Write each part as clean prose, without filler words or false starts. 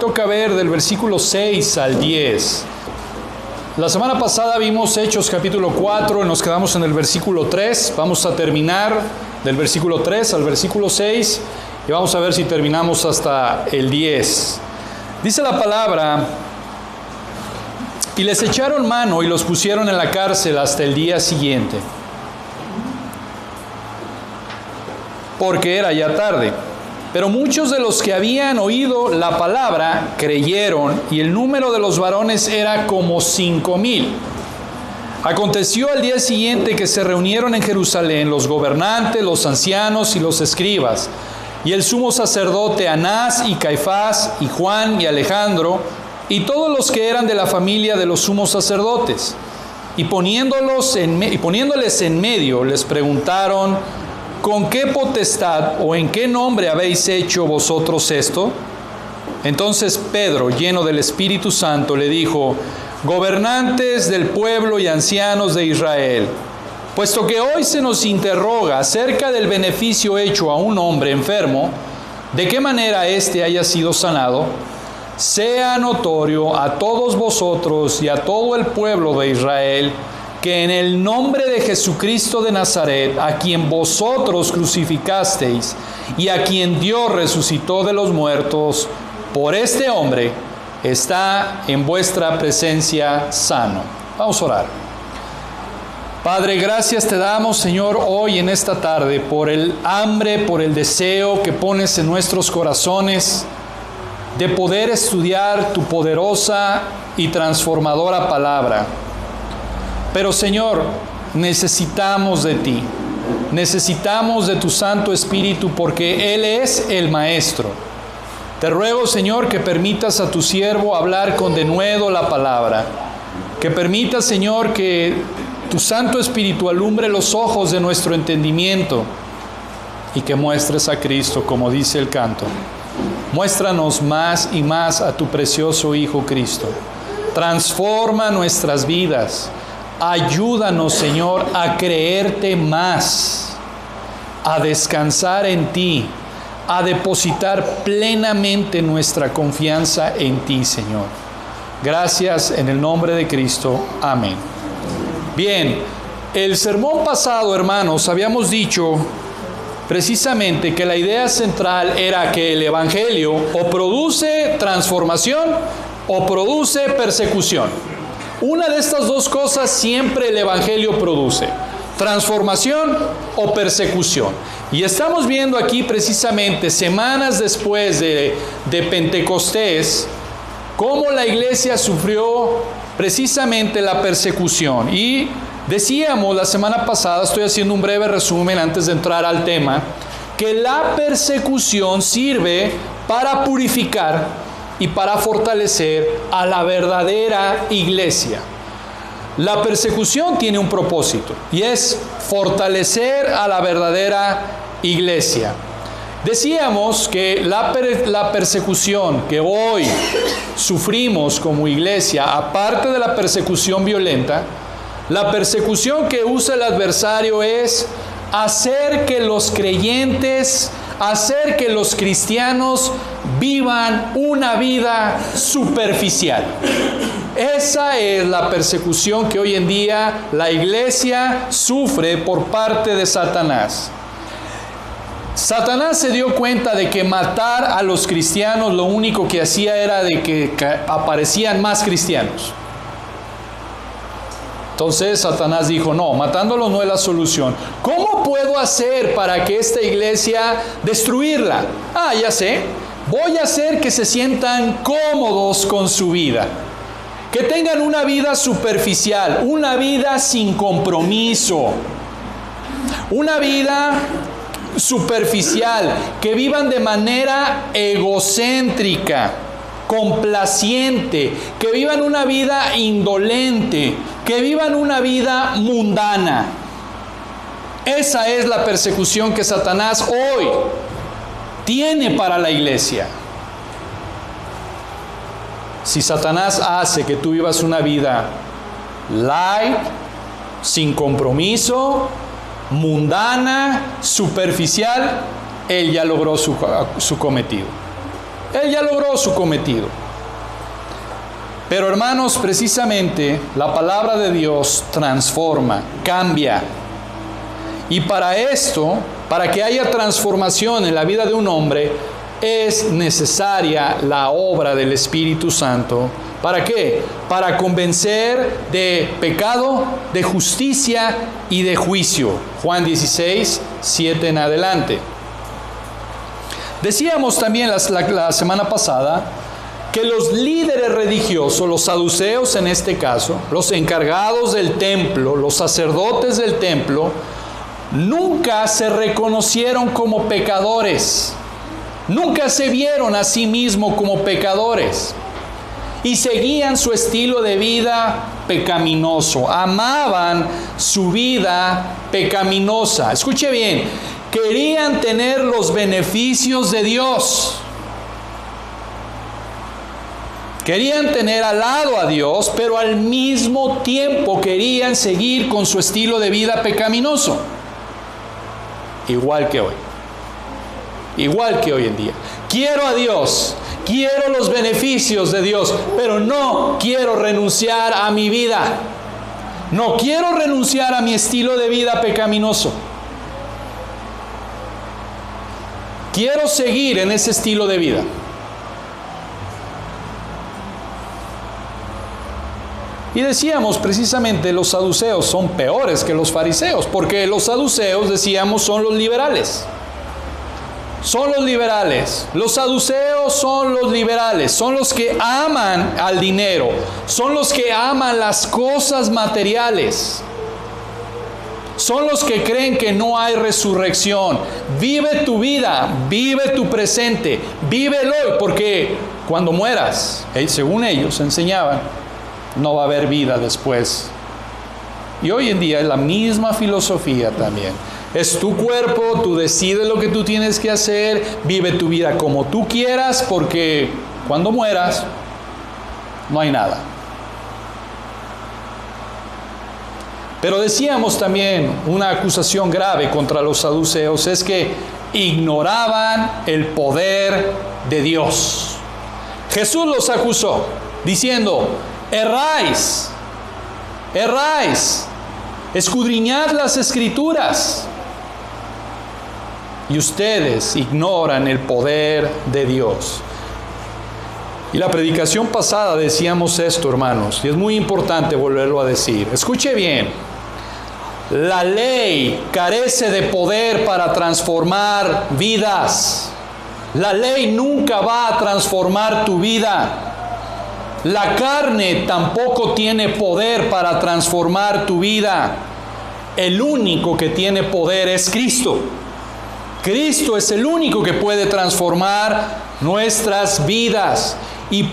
toca ver del versículo 6 al 10. La semana pasada vimos Hechos capítulo 4 y nos quedamos en el versículo 3. Vamos a terminar del versículo 3 al versículo 6 y vamos a ver si terminamos hasta el 10. Dice la palabra: y les echaron mano y los pusieron en la cárcel hasta el día siguiente, porque era ya tarde. Pero muchos de los que habían oído la palabra creyeron, y el número de los varones era como 5,000. Aconteció al día siguiente que se reunieron en Jerusalén los gobernantes, los ancianos y los escribas, y el sumo sacerdote Anás y Caifás y Juan y Alejandro, y todos los que eran de la familia de los sumos sacerdotes. Y poniéndoles en medio, les preguntaron: ¿con qué potestad o en qué nombre habéis hecho vosotros esto? Entonces Pedro, lleno del Espíritu Santo, le dijo: gobernantes del pueblo y ancianos de Israel, puesto que hoy se nos interroga acerca del beneficio hecho a un hombre enfermo, de qué manera éste haya sido sanado, sea notorio a todos vosotros y a todo el pueblo de Israel que en el nombre de Jesucristo de Nazaret, a quien vosotros crucificasteis y a quien Dios resucitó de los muertos, por este hombre está en vuestra presencia sano. Vamos a orar. Padre, gracias te damos, Señor, hoy en esta tarde por el hambre, por el deseo que pones en nuestros corazones de poder estudiar tu poderosa y transformadora palabra. Pero, Señor, necesitamos de ti, necesitamos de tu Santo Espíritu, porque Él es el Maestro. Te ruego, Señor, que permitas a tu siervo hablar con denuedo la palabra, que permitas, Señor, que tu Santo Espíritu alumbre los ojos de nuestro entendimiento y que muestres a Cristo, como dice el canto. Muéstranos más y más a tu precioso Hijo Cristo. Transforma nuestras vidas. Ayúdanos, Señor, a creerte más, a descansar en ti, a depositar plenamente nuestra confianza en ti, Señor. Gracias en el nombre de Cristo. Amén. Bien, el sermón pasado, hermanos, habíamos dicho precisamente que la idea central era que el Evangelio o produce transformación o produce persecución. Una de estas dos cosas siempre el Evangelio produce: transformación o persecución. Y estamos viendo aquí precisamente semanas después de Pentecostés cómo la iglesia sufrió precisamente la persecución. Y decíamos la semana pasada, estoy haciendo un breve resumen antes de entrar al tema, que la persecución sirve para purificar y para fortalecer a la verdadera iglesia. La persecución tiene un propósito y es fortalecer a la verdadera iglesia. Decíamos que la persecución que hoy sufrimos como iglesia, aparte de la persecución violenta, la persecución que usa el adversario es hacer que los creyentes, hacer que los cristianos vivan una vida superficial. Esa es la persecución que hoy en día la iglesia sufre por parte de Satanás. Satanás se dio cuenta de que matar a los cristianos lo único que hacía era de que aparecían más cristianos. Entonces Satanás dijo: no, matándolos no es la solución. ¿Cómo puedo hacer para que esta iglesia destruirla? Ya sé, voy a hacer que se sientan cómodos con su vida, que tengan una vida superficial, una vida sin compromiso, una vida superficial, que vivan de manera egocéntrica, complaciente, que vivan una vida indolente, que vivan una vida mundana. Esa es la persecución que Satanás hoy tiene para la iglesia. Si Satanás hace que tú vivas una vida light, sin compromiso, mundana, superficial, él ya logró su cometido. Él ya logró su cometido. Pero hermanos, precisamente la palabra de Dios transforma, cambia. Y para esto, para que haya transformación en la vida de un hombre, es necesaria la obra del Espíritu Santo. ¿Para qué? Para convencer de pecado, de justicia y de juicio. Juan 16, 7 en adelante. Decíamos también la semana pasada que los líderes religiosos, los saduceos en este caso, los encargados del templo, los sacerdotes del templo, nunca se reconocieron como pecadores. Nunca se vieron a sí mismos como pecadores. Y seguían su estilo de vida pecaminoso. Amaban su vida pecaminosa. Escuche bien, querían tener los beneficios de Dios. Querían tener al lado a Dios, pero al mismo tiempo querían seguir con su estilo de vida pecaminoso. Igual que hoy. Igual que hoy en día. Quiero a Dios, quiero los beneficios de Dios, pero no quiero renunciar a mi vida. No quiero renunciar a mi estilo de vida pecaminoso. Quiero seguir en ese estilo de vida. Y decíamos precisamente los saduceos son peores que los fariseos, porque los saduceos, decíamos, son los liberales. Son los liberales. Los saduceos son los liberales. Son los que aman al dinero. Son los que aman las cosas materiales. Son los que creen que no hay resurrección. Vive tu vida, vive tu presente, vívelo hoy, porque cuando mueras, según ellos enseñaban, no va a haber vida después. Y hoy en día es la misma filosofía también. Es tu cuerpo, tú decides lo que tú tienes que hacer, vive tu vida como tú quieras, porque cuando mueras no hay nada. Pero decíamos también, una acusación grave contra los saduceos es que ignoraban el poder de Dios. Jesús los acusó diciendo: erráis, escudriñad las Escrituras, y ustedes ignoran el poder de Dios. Y la predicación pasada decíamos esto, hermanos, y es muy importante volverlo a decir. Escuche bien, la ley carece de poder para transformar vidas. La ley nunca va a transformar tu vida. La carne tampoco tiene poder para transformar tu vida. El único que tiene poder es Cristo. Cristo es el único que puede transformar nuestras vidas. Y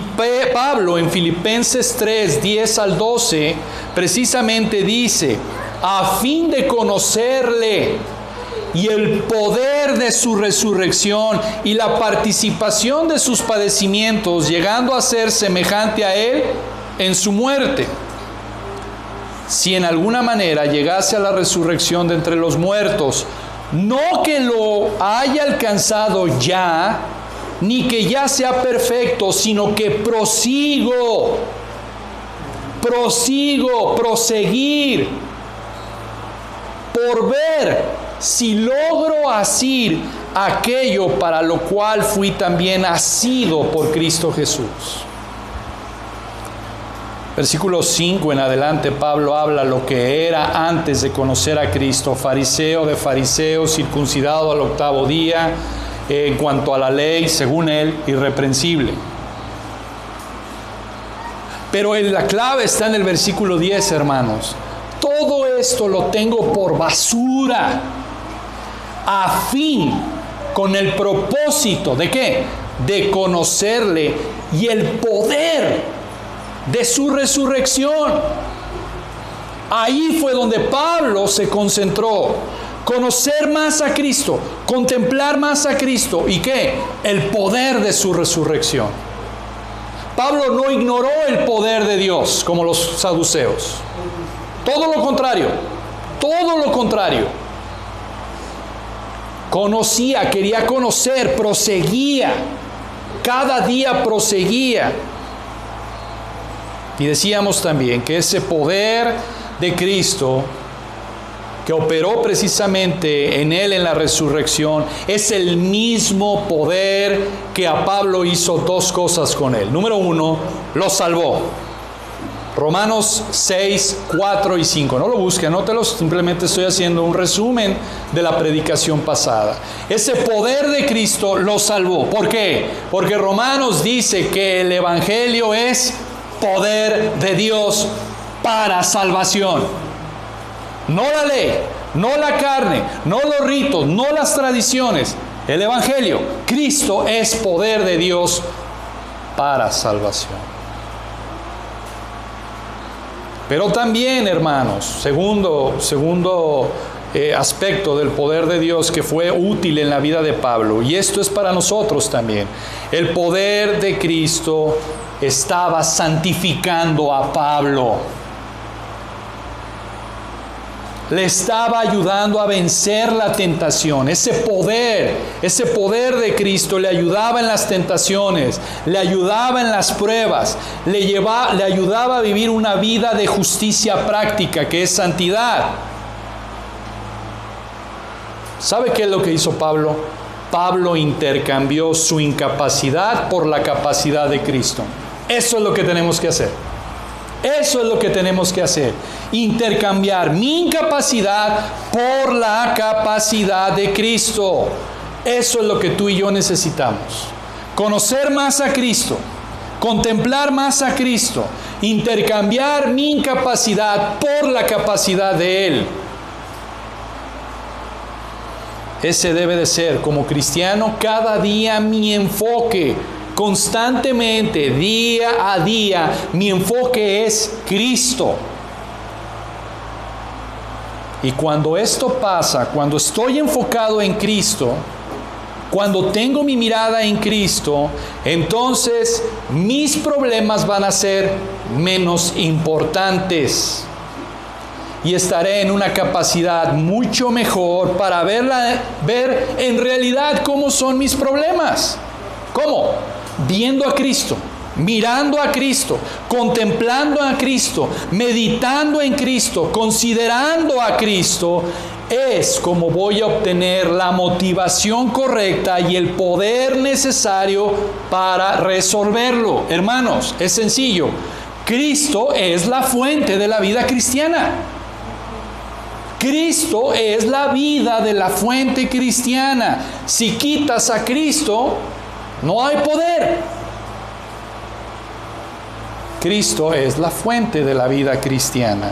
Pablo en Filipenses 3, 10 al 12, precisamente dice: a fin de conocerle y el poder de su resurrección y la participación de sus padecimientos, llegando a ser semejante a él en su muerte, si en alguna manera llegase a la resurrección de entre los muertos, no que lo haya alcanzado ya, ni que ya sea perfecto, sino que proseguir, por ver si logro asir aquello para lo cual fui también asido por Cristo Jesús. Versículo 5 en adelante, Pablo habla lo que era antes de conocer a Cristo: fariseo de fariseos, circuncidado al 8º día, en cuanto a la ley, según él, irreprensible. Pero la clave está en el versículo 10, hermanos. Todo esto lo tengo por basura, a fin, con el propósito, ¿de qué? De conocerle y el poder de su resurrección. Ahí fue donde Pablo se concentró. Conocer más a Cristo, contemplar más a Cristo. ¿Y qué? El poder de su resurrección. Pablo no ignoró el poder de Dios como los saduceos. Todo lo contrario. Conocía, quería conocer, proseguía cada día proseguía. Y decíamos también que ese poder de Cristo que operó precisamente en Él en la resurrección, es el mismo poder que a Pablo hizo dos cosas con Él. Número uno, lo salvó. Romanos 6, 4 y 5. No lo busquen, anótelos, simplemente estoy haciendo un resumen de la predicación pasada. Ese poder de Cristo lo salvó. ¿Por qué? Porque Romanos dice que el Evangelio es poder de Dios para salvación. No la ley, no la carne, no los ritos, no las tradiciones. El Evangelio. Cristo es poder de Dios para salvación. Pero también, hermanos, segundo aspecto del poder de Dios que fue útil en la vida de Pablo, y esto es para nosotros también. El poder de Cristo estaba santificando a Pablo. Le estaba ayudando a vencer la tentación. Ese poder de Cristo le ayudaba en las tentaciones, le ayudaba en las pruebas, le ayudaba a vivir una vida de justicia práctica, que es santidad. ¿Sabe qué es lo que hizo Pablo? Pablo intercambió su incapacidad por la capacidad de Cristo. Eso es lo que tenemos que hacer. Eso es lo que tenemos que hacer. Intercambiar mi incapacidad por la capacidad de Cristo. Eso es lo que tú y yo necesitamos. Conocer más a Cristo. Contemplar más a Cristo. Intercambiar mi incapacidad por la capacidad de Él. Ese debe de ser, como cristiano, cada día mi enfoque. Constantemente, día a día, mi enfoque es Cristo. Y cuando esto pasa, cuando estoy enfocado en Cristo, cuando tengo mi mirada en Cristo, entonces mis problemas van a ser menos importantes. Y estaré en una capacidad mucho mejor para ver en realidad cómo son mis problemas. ¿Cómo? Viendo a Cristo, mirando a Cristo, contemplando a Cristo, meditando en Cristo, considerando a Cristo, es como voy a obtener la motivación correcta y el poder necesario para resolverlo. Hermanos, es sencillo. Cristo es la fuente de la vida cristiana. Cristo es la vida de la fuente cristiana. Si quitas a Cristo, no hay poder. Cristo es la fuente de la vida cristiana.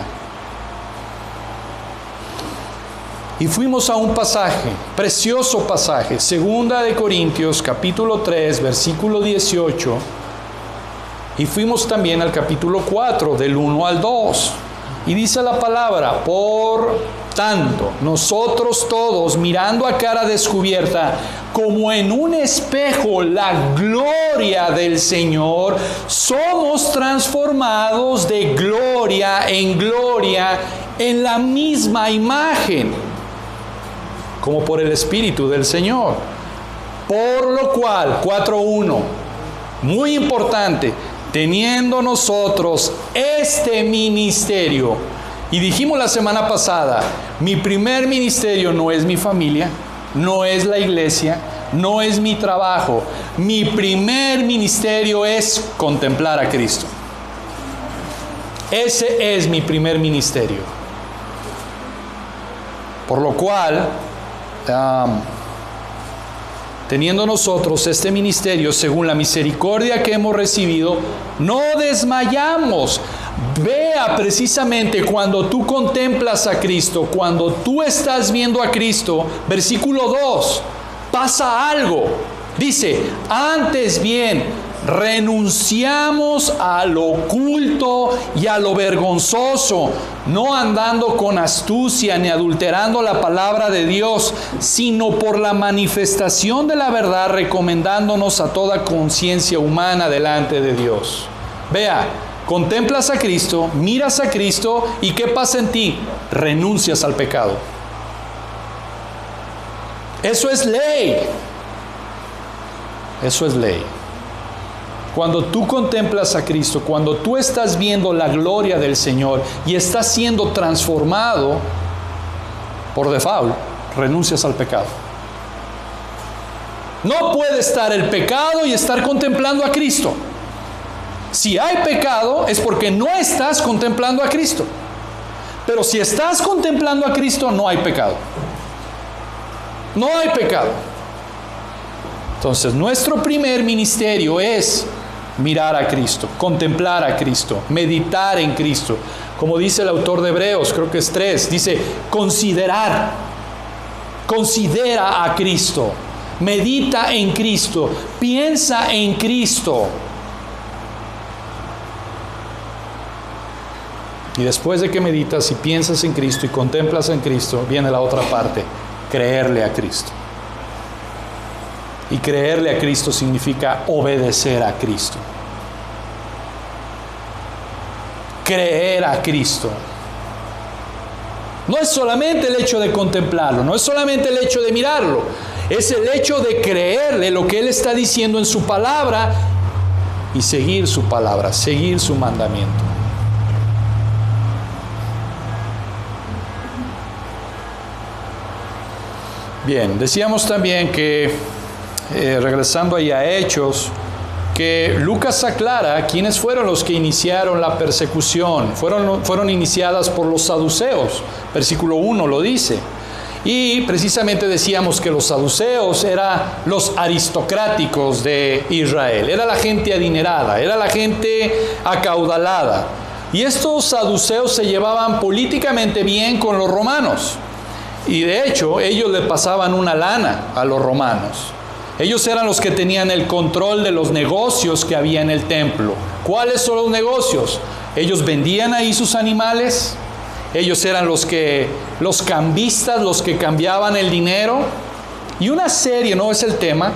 Y fuimos a un pasaje, precioso pasaje, 2 Corintios capítulo 3, versículo 18. Y fuimos también al capítulo 4, del 1 al 2. Y dice la palabra: por tanto, nosotros todos, mirando a cara descubierta, como en un espejo, la gloria del Señor, somos transformados de gloria en la misma imagen, como por el Espíritu del Señor. Por lo cual, 4:1, muy importante, teniendo nosotros este ministerio. Y dijimos la semana pasada, mi primer ministerio no es mi familia, no es la iglesia, no es mi trabajo. Mi primer ministerio es contemplar a Cristo. Ese es mi primer ministerio. Por lo cual, teniendo nosotros este ministerio, según la misericordia que hemos recibido, no desmayamos. Vea precisamente cuando tú contemplas a Cristo, cuando tú estás viendo a Cristo, versículo 2, pasa algo. Dice: antes bien, renunciamos a lo oculto y a lo vergonzoso, no andando con astucia ni adulterando la palabra de Dios, sino por la manifestación de la verdad, recomendándonos a toda conciencia humana delante de Dios. Vea, contemplas a Cristo, miras a Cristo, ¿y qué pasa en ti? Renuncias al pecado. Eso es ley. Eso es ley. Cuando tú contemplas a Cristo, cuando tú estás viendo la gloria del Señor y estás siendo transformado, por default, renuncias al pecado. No puede estar el pecado y estar contemplando a Cristo. Si hay pecado es porque no estás contemplando a Cristo. Pero si estás contemplando a Cristo, no hay pecado. No hay pecado. Entonces, nuestro primer ministerio es mirar a Cristo, contemplar a Cristo, meditar en Cristo. Como dice el autor de Hebreos, creo que es 3, dice considerar. Considera a Cristo, medita en Cristo, piensa en Cristo. Y después de que meditas y piensas en Cristo y contemplas en Cristo, viene la otra parte, creerle a Cristo. Y creerle a Cristo significa obedecer a Cristo. Creer a Cristo. No es solamente el hecho de contemplarlo, no es solamente el hecho de mirarlo, es el hecho de creerle lo que Él está diciendo en su palabra y seguir su palabra, seguir su mandamiento. Bien, decíamos también que, regresando ahí a Hechos, que Lucas aclara quiénes fueron los que iniciaron la persecución. Fueron iniciadas por los saduceos. Versículo 1 lo dice. Y precisamente decíamos que los saduceos eran los aristocráticos de Israel. Era la gente adinerada, era la gente acaudalada. Y estos saduceos se llevaban políticamente bien con los romanos. Y de hecho, ellos le pasaban una lana a los romanos. Ellos eran los que tenían el control de los negocios que había en el templo. ¿Cuáles son los negocios? Ellos vendían ahí sus animales. Ellos eran los cambistas, los que cambiaban el dinero. Y una serie, no es el tema,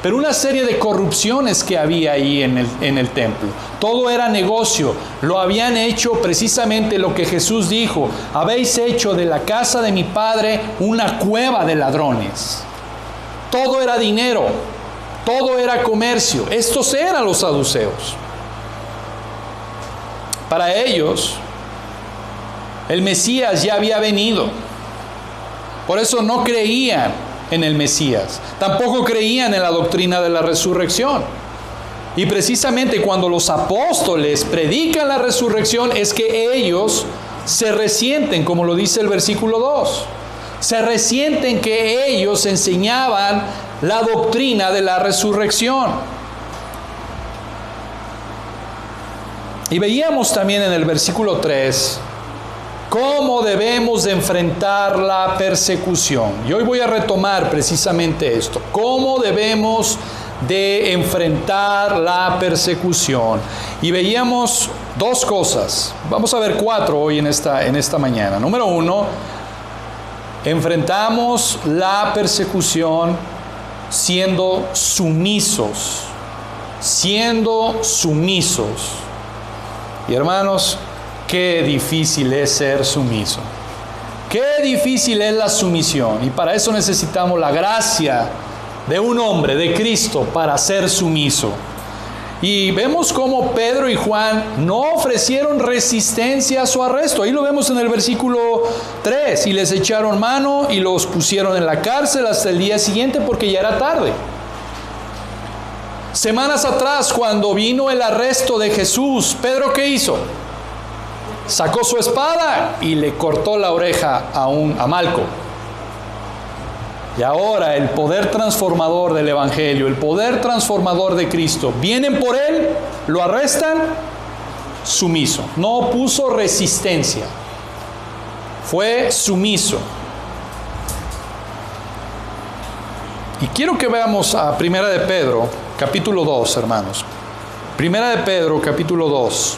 pero una serie de corrupciones que había ahí en el templo. Todo era negocio. Lo habían hecho precisamente lo que Jesús dijo: habéis hecho de la casa de mi Padre una cueva de ladrones. Todo era dinero, todo era comercio. Estos eran los saduceos. Para ellos, el Mesías ya había venido. Por eso no creían en el Mesías. Tampoco creían en la doctrina de la resurrección. Y precisamente cuando los apóstoles predican la resurrección es que ellos se resienten, como lo dice el versículo 2. Se resienten que ellos enseñaban la doctrina de la resurrección. Y veíamos también en el versículo 3 cómo debemos de enfrentar la persecución. Y hoy voy a retomar precisamente esto. ¿Cómo debemos de enfrentar la persecución? Y veíamos dos cosas. Vamos a ver 4 hoy en esta mañana. Número 1, enfrentamos la persecución siendo sumisos. Siendo sumisos. Y hermanos, qué difícil es ser sumiso. Qué difícil es la sumisión. Y para eso necesitamos la gracia de un hombre, de Cristo, para ser sumiso. Y vemos cómo Pedro y Juan no ofrecieron resistencia a su arresto. Ahí lo vemos en el versículo 3. Y les echaron mano y los pusieron en la cárcel hasta el día siguiente porque ya era tarde. Semanas atrás, cuando vino el arresto de Jesús, Pedro, ¿qué hizo? Sacó su espada y le cortó la oreja a Malco. Y ahora el poder transformador del Evangelio, el poder transformador de Cristo, vienen por él, lo arrestan, sumiso. No opuso resistencia, fue sumiso. Y quiero que veamos a Primera de Pedro, capítulo 2, hermanos. Primera de Pedro, capítulo 2.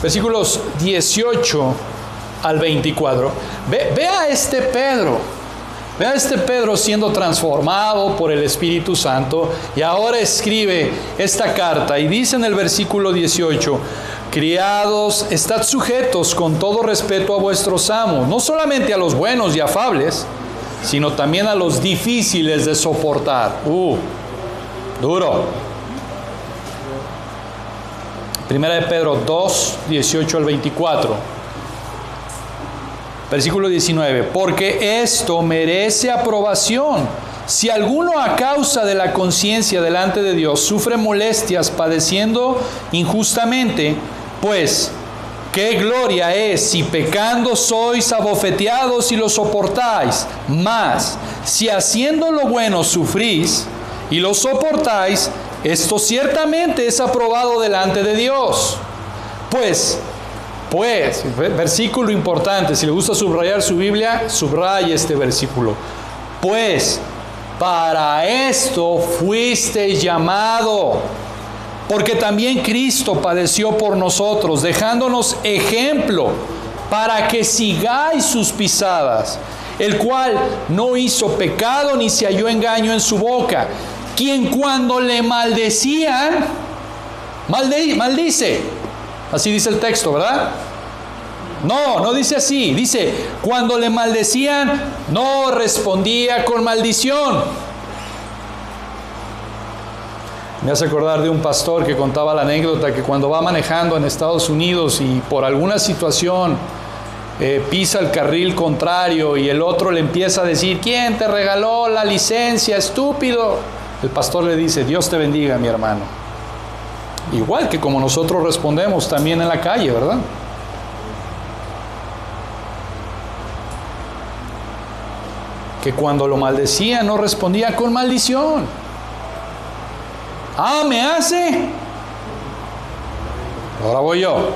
Versículos 18 al 24. Vea a este Pedro siendo transformado por el Espíritu Santo, y ahora escribe esta carta y dice en el versículo 18: Criados, estad sujetos con todo respeto a vuestros amos, no solamente a los buenos y afables, sino también a los difíciles de soportar. Duro. Primera de Pedro 2, 18 al 24. Versículo 19. Porque esto merece aprobación. Si alguno a causa de la conciencia delante de Dios sufre molestias padeciendo injustamente, pues, ¿qué gloria es si pecando sois abofeteados y lo soportáis? Mas, si haciendo lo bueno sufrís y lo soportáis, esto ciertamente es aprobado delante de Dios. Pues, versículo importante, si le gusta subrayar su Biblia, subraye este versículo. Pues, para esto fuisteis llamado, porque también Cristo padeció por nosotros, dejándonos ejemplo para que sigáis sus pisadas, el cual no hizo pecado ni se halló engaño en su boca, quien cuando le maldecían, maldice. Así dice el texto, ¿verdad? No dice así. Dice, cuando le maldecían, no respondía con maldición. Me hace acordar de un pastor que contaba la anécdota que cuando va manejando en Estados Unidos y por alguna situación pisa el carril contrario y el otro le empieza a decir, ¿quién te regaló la licencia, estúpido? El pastor le dice, Dios te bendiga, mi hermano. Igual que como nosotros respondemos también en la calle, ¿verdad? Que cuando lo maldecía no respondía con maldición. ¿Me hace? Ahora voy yo.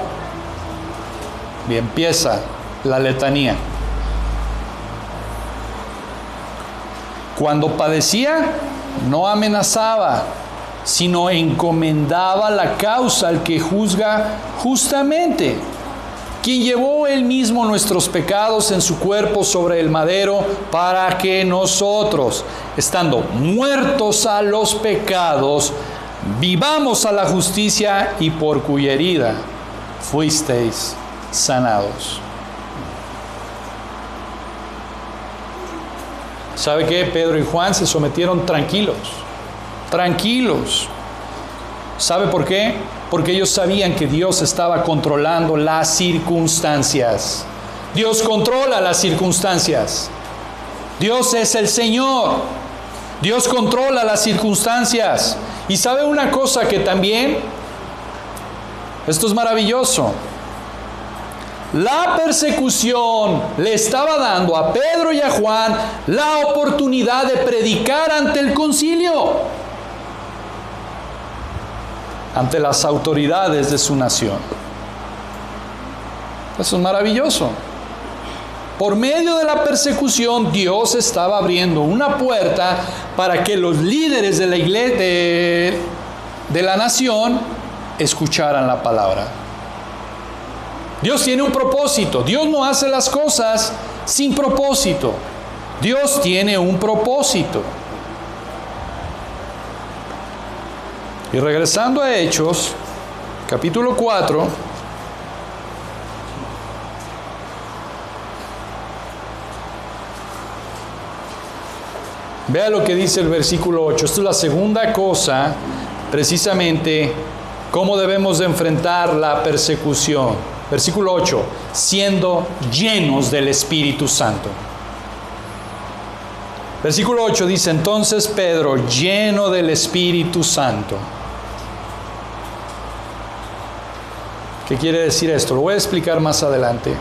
Y empieza la letanía. Cuando padecía, no amenazaba, sino encomendaba la causa al que juzga justamente, quien llevó él mismo nuestros pecados en su cuerpo sobre el madero, para que nosotros, estando muertos a los pecados, vivamos a la justicia, y por cuya herida fuisteis sanados. ¿Sabe qué? Pedro y Juan se sometieron tranquilos. ¿Sabe por qué? Porque ellos sabían que Dios estaba controlando las circunstancias. Dios controla las circunstancias. Dios es el Señor. Dios controla las circunstancias. Y sabe una cosa que también, esto es maravilloso. La persecución le estaba dando a Pedro y a Juan la oportunidad de predicar ante el concilio, ante las autoridades de su nación. Eso es maravilloso. Por medio de la persecución, Dios estaba abriendo una puerta para que los líderes de la iglesia, de la nación, escucharan la palabra. Dios tiene un propósito. Dios no hace las cosas sin propósito. Dios tiene un propósito. Y regresando a Hechos, capítulo 4, vea lo que dice el versículo 8. Esto es la segunda cosa, precisamente, cómo debemos de enfrentar la persecución. Versículo 8, siendo llenos del Espíritu Santo. Versículo 8 dice, entonces Pedro, lleno del Espíritu Santo. ¿Qué quiere decir esto? Lo voy a explicar más adelante.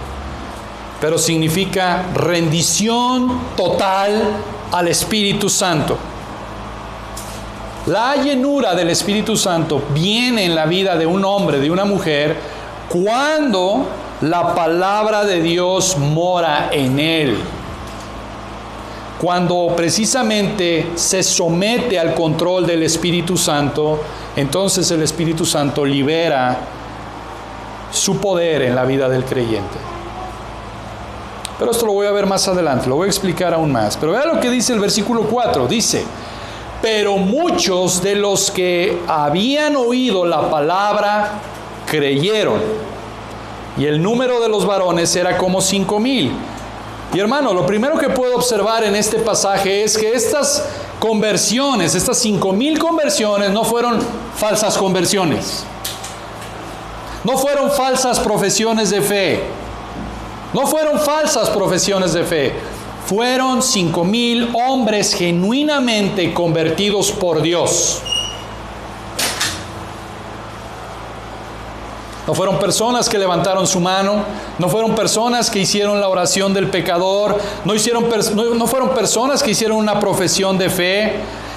Pero significa rendición total al Espíritu Santo. La llenura del Espíritu Santo viene en la vida de un hombre, de una mujer, cuando la palabra de Dios mora en él. Cuando precisamente se somete al control del Espíritu Santo, entonces el Espíritu Santo libera su poder en la vida del creyente. Pero esto lo voy a ver más adelante, lo voy a explicar aún más. Pero vea lo que dice el versículo 4, dice, pero muchos de los que habían oído la palabra creyeron. Y el número de los varones era como 5,000. Y hermano, lo primero que puedo observar en este pasaje es que estas conversiones, estas 5,000 conversiones, no fueron falsas conversiones. No fueron falsas profesiones de fe. No fueron falsas profesiones de fe. Fueron 5,000 hombres genuinamente convertidos por Dios. No fueron personas que levantaron su mano, no fueron personas que hicieron la oración del pecador, no fueron personas que hicieron una profesión de fe.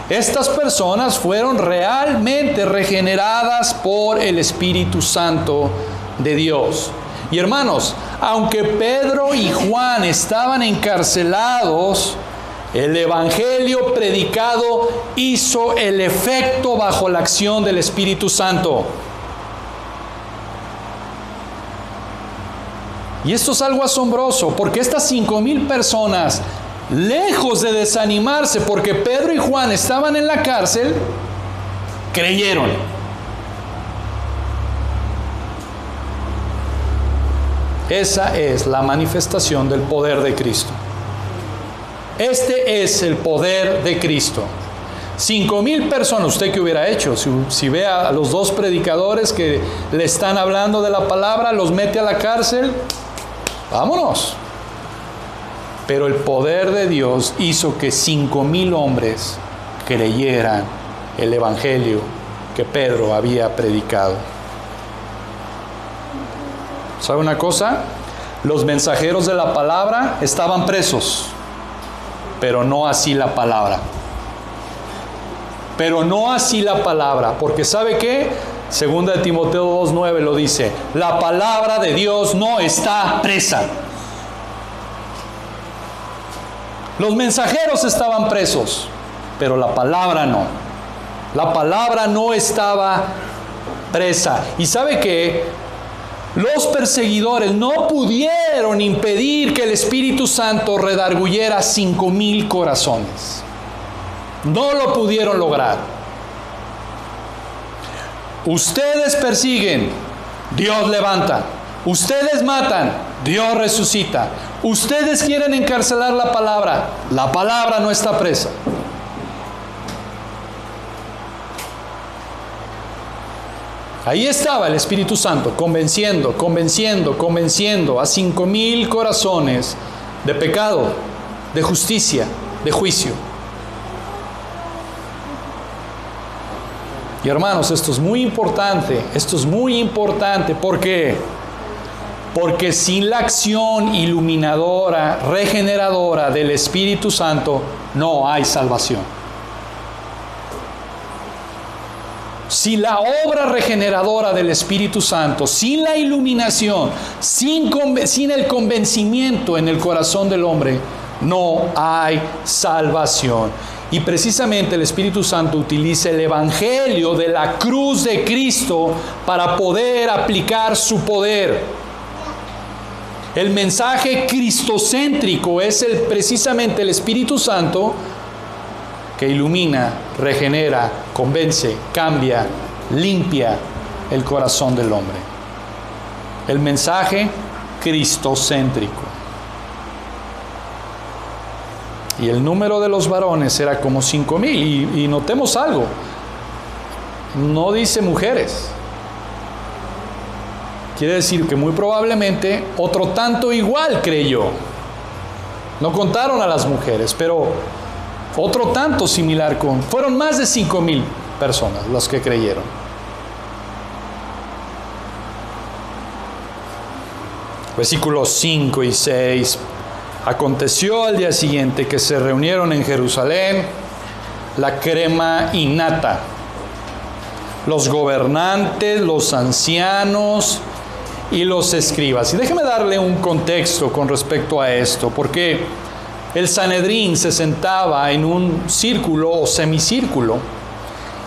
Estas personas fueron realmente regeneradas por el Espíritu Santo de Dios. Y hermanos, aunque Pedro y Juan estaban encarcelados, el Evangelio predicado hizo el efecto bajo la acción del Espíritu Santo. Y esto es algo asombroso, porque estas 5,000 personas, lejos de desanimarse porque Pedro y Juan estaban en la cárcel, creyeron. Esa es la manifestación del poder de Cristo. Este es el poder de Cristo. 5,000 personas, ¿usted qué hubiera hecho? Si ve a los dos predicadores que le están hablando de la palabra, los mete a la cárcel, vámonos. Pero el poder de Dios hizo que 5,000 hombres creyeran el Evangelio que Pedro había predicado. ¿Sabe una cosa? Los mensajeros de la palabra estaban presos, pero no así la palabra. Pero no así la palabra, porque ¿sabe qué? Segunda de Timoteo 2:9 lo dice: la palabra de Dios no está presa. Los mensajeros estaban presos, pero la palabra no. La palabra no estaba presa. ¿Y sabe qué? Los perseguidores no pudieron impedir que el Espíritu Santo redarguyera 5,000 corazones. No lo pudieron lograr. Ustedes persiguen, Dios levanta. Ustedes matan, Dios resucita. Ustedes quieren encarcelar la palabra no está presa. Ahí estaba el Espíritu Santo convenciendo a 5,000 corazones de pecado, de justicia, de juicio. Y hermanos, esto es muy importante, ¿por qué? Porque sin la acción iluminadora, regeneradora del Espíritu Santo, no hay salvación. Sin la obra regeneradora del Espíritu Santo, sin la iluminación, sin el convencimiento en el corazón del hombre, no hay salvación. Y precisamente el Espíritu Santo utiliza el Evangelio de la cruz de Cristo para poder aplicar su poder. El mensaje cristocéntrico es precisamente el Espíritu Santo que ilumina, regenera, convence, cambia, limpia el corazón del hombre. El mensaje cristocéntrico. Y el número de los varones era como 5,000. Y notemos algo. No dice mujeres. Quiere decir que muy probablemente otro tanto igual creyó. No contaron a las mujeres, pero otro tanto similar fueron más de 5,000 personas los que creyeron. Versículos 5 y 6. Aconteció al día siguiente que se reunieron en Jerusalén la crema innata, los gobernantes, los ancianos y los escribas. Y déjeme darle un contexto con respecto a esto, porque el Sanedrín se sentaba en un círculo o semicírculo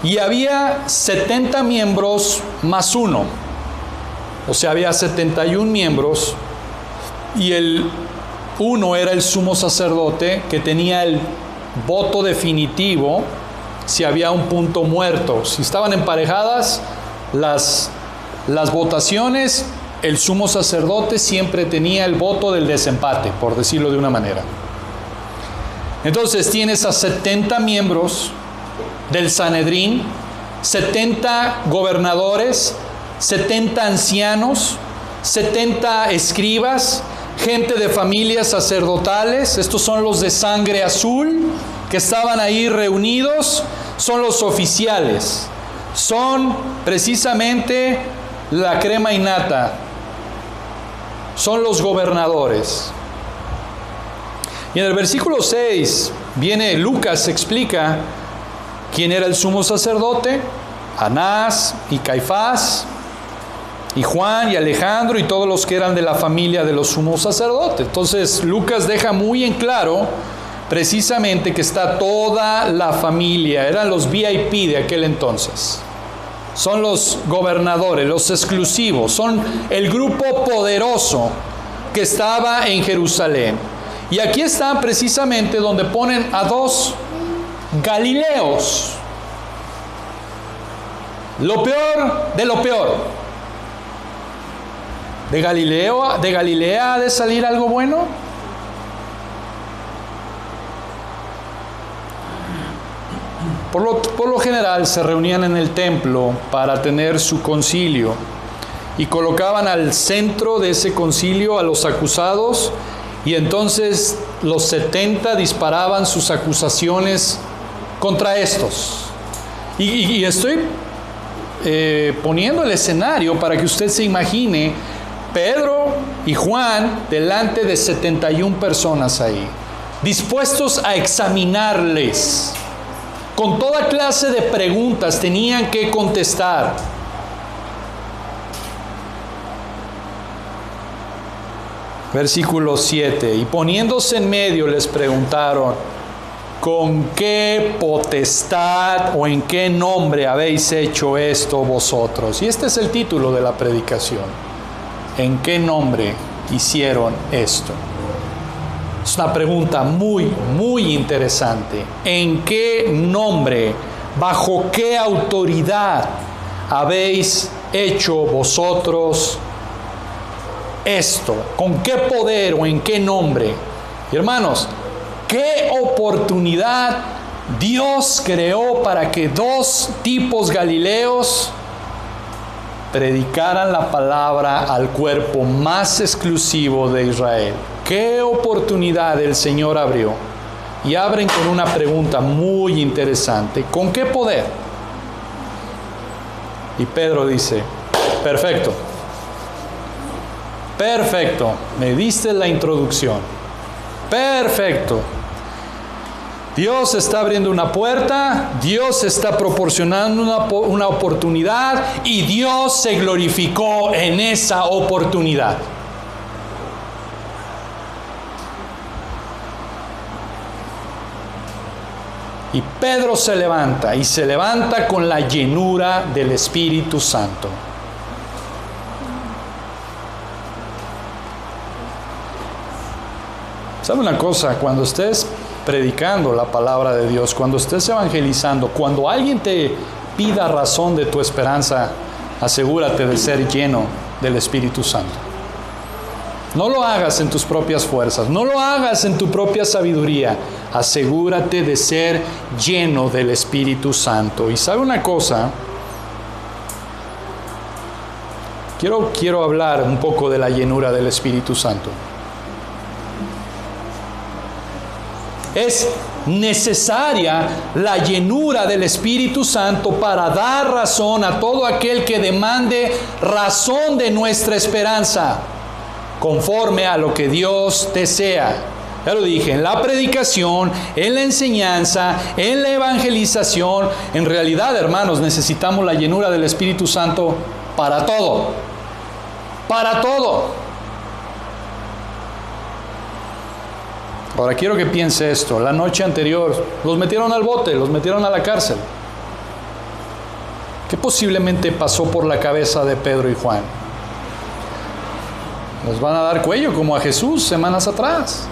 y había 70 miembros más uno. O sea, había 71 miembros y el uno era el sumo sacerdote que tenía el voto definitivo si había un punto muerto. Si estaban emparejadas las las votaciones, el sumo sacerdote siempre tenía el voto del desempate, por decirlo de una manera. Entonces tienes a 70 miembros del Sanedrín, 70 gobernadores, 70 ancianos, 70 escribas, gente de familias sacerdotales. Estos son los de sangre azul que estaban ahí reunidos, son los oficiales, son precisamente la crema innata, son los gobernadores. Y en el versículo 6 viene Lucas, explica quién era el sumo sacerdote: Anás y Caifás y Juan y Alejandro y todos los que eran de la familia de los sumos sacerdotes. Entonces Lucas deja muy en claro precisamente que está toda la familia, eran los VIP de aquel entonces. Son los gobernadores, los exclusivos, son el grupo poderoso que estaba en Jerusalén. Y aquí está precisamente donde ponen a dos galileos. Lo peor de lo peor. ¿De Galilea ha de salir algo bueno? Por lo general se reunían en el templo para tener su concilio y colocaban al centro de ese concilio a los acusados, y entonces los 70 disparaban sus acusaciones contra estos. Y estoy poniendo el escenario para que usted se imagine Pedro y Juan delante de 71 personas ahí, dispuestos a examinarles. Con toda clase de preguntas tenían que contestar. Versículo 7. Y poniéndose en medio les preguntaron: ¿con qué potestad o en qué nombre habéis hecho esto vosotros? Y este es el título de la predicación: ¿en qué nombre hicieron esto? Es una pregunta muy, muy interesante. ¿En qué nombre, bajo qué autoridad habéis hecho vosotros esto? ¿Con qué poder o en qué nombre? Y hermanos, qué oportunidad Dios creó para que dos tipos galileos predicaran la palabra al cuerpo más exclusivo de Israel. Qué oportunidad el Señor abrió. Y abren con una pregunta muy interesante: ¿con qué poder? Y Pedro dice: perfecto, perfecto, me diste la introducción, perfecto. Dios está abriendo una puerta, Dios está proporcionando una oportunidad, y Dios se glorificó en esa oportunidad. Y Pedro se levanta, y se levanta con la llenura del Espíritu Santo. ¿Sabe una cosa? Cuando estés predicando la palabra de Dios, cuando estés evangelizando, cuando alguien te pida razón de tu esperanza, asegúrate de ser lleno del Espíritu Santo. No lo hagas en tus propias fuerzas, no lo hagas en tu propia sabiduría. Asegúrate de ser lleno del Espíritu Santo. Y sabe una cosa, quiero hablar un poco de la llenura del Espíritu Santo. Es necesaria la llenura del Espíritu Santo para dar razón a todo aquel que demande razón de nuestra esperanza, conforme a lo que Dios desea. Ya lo dije, en la predicación, en la enseñanza, en la evangelización. En realidad, hermanos, necesitamos la llenura del Espíritu Santo para todo. Para todo. Ahora quiero que piense esto. La noche anterior los metieron al bote, los metieron a la cárcel. ¿Qué posiblemente pasó por la cabeza de Pedro y Juan? Nos van a dar cuello como a Jesús semanas atrás.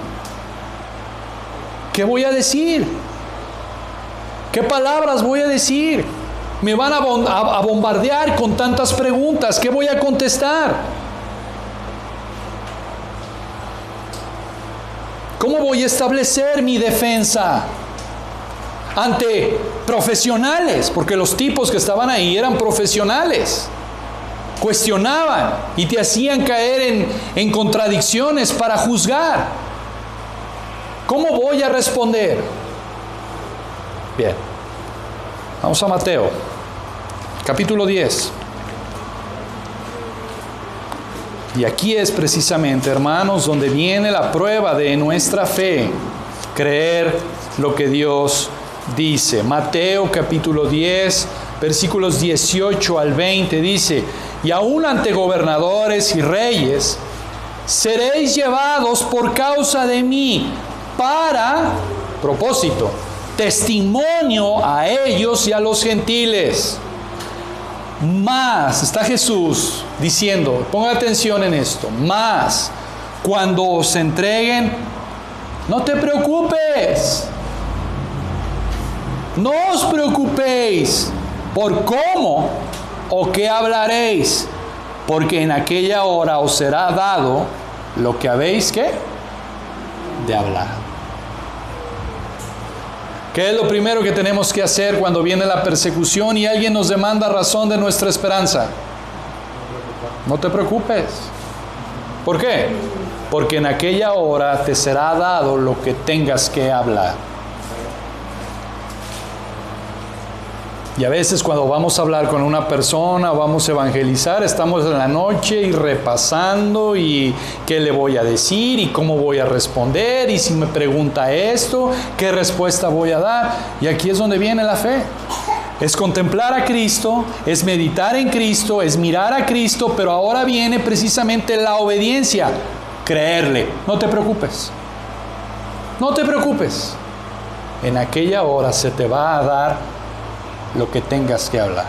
¿Qué voy a decir? ¿Qué palabras voy a decir? Me van a bombardear con tantas preguntas. ¿Qué voy a contestar? ¿Cómo voy a establecer mi defensa ante profesionales? Porque los tipos que estaban ahí eran profesionales. Cuestionaban y te hacían caer en contradicciones para juzgar. ¿Cómo voy a responder? Bien, vamos a Mateo, capítulo 10. Y aquí es precisamente, hermanos, donde viene la prueba de nuestra fe, creer lo que Dios dice. Mateo capítulo 10, versículos 18 al 20 dice: y aún ante gobernadores y reyes seréis llevados por causa de mí para, propósito, testimonio a ellos y a los gentiles. Más, está Jesús diciendo, ponga atención en esto, más cuando os entreguen, no te preocupes, no os preocupéis por cómo o qué hablaréis, porque en aquella hora os será dado lo que habéis, ¿qué? De hablar. ¿Qué es lo primero que tenemos que hacer cuando viene la persecución y alguien nos demanda razón de nuestra esperanza? No te preocupes. ¿Por qué? Porque en aquella hora te será dado lo que tengas que hablar. Y a veces cuando vamos a hablar con una persona, vamos a evangelizar, estamos en la noche y repasando y qué le voy a decir y cómo voy a responder y si me pregunta esto, qué respuesta voy a dar. Y aquí es donde viene la fe. Es contemplar a Cristo, es meditar en Cristo, es mirar a Cristo, pero ahora viene precisamente la obediencia, creerle. No te preocupes. No te preocupes. En aquella hora se te va a dar lo que tengas que hablar.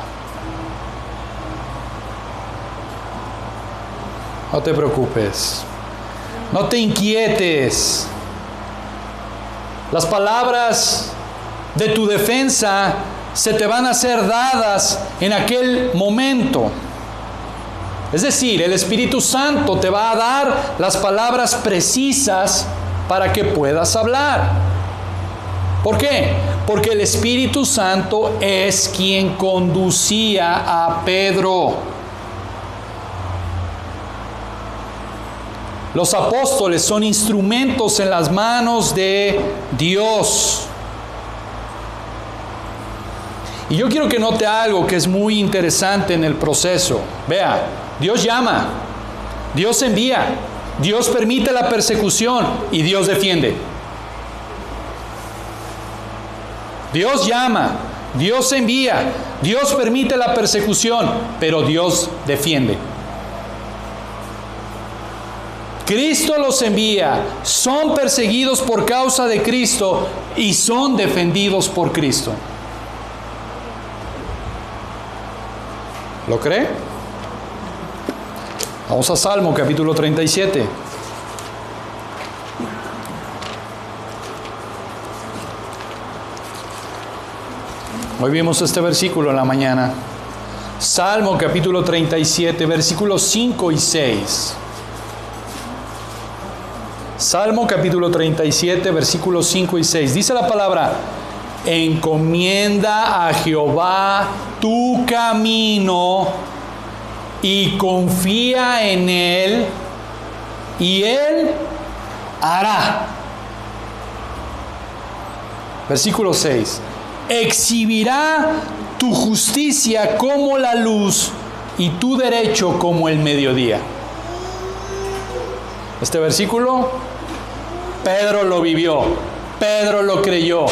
No te preocupes. No te inquietes. Las palabras de tu defensa se te van a ser dadas en aquel momento. Es decir, el Espíritu Santo te va a dar las palabras precisas para que puedas hablar. ¿Por qué? Porque el Espíritu Santo es quien conducía a Pedro. Los apóstoles son instrumentos en las manos de Dios. Y yo quiero que note algo que es muy interesante en el proceso. Vea, Dios llama, Dios envía, Dios permite la persecución y Dios defiende. Dios llama, Dios envía, Dios permite la persecución, pero Dios defiende. Cristo los envía, son perseguidos por causa de Cristo y son defendidos por Cristo. ¿Lo cree? Vamos a Salmo capítulo 37. Hoy vimos este versículo en la mañana. Salmo capítulo 37, versículos 5 y 6. Salmo capítulo 37, versículos 5 y 6. Dice la palabra: encomienda a Jehová tu camino y confía en Él, y Él hará. Versículo 6. Exhibirá tu justicia como la luz y tu derecho como el mediodía. Este versículo, Pedro lo vivió, Pedro lo creyó,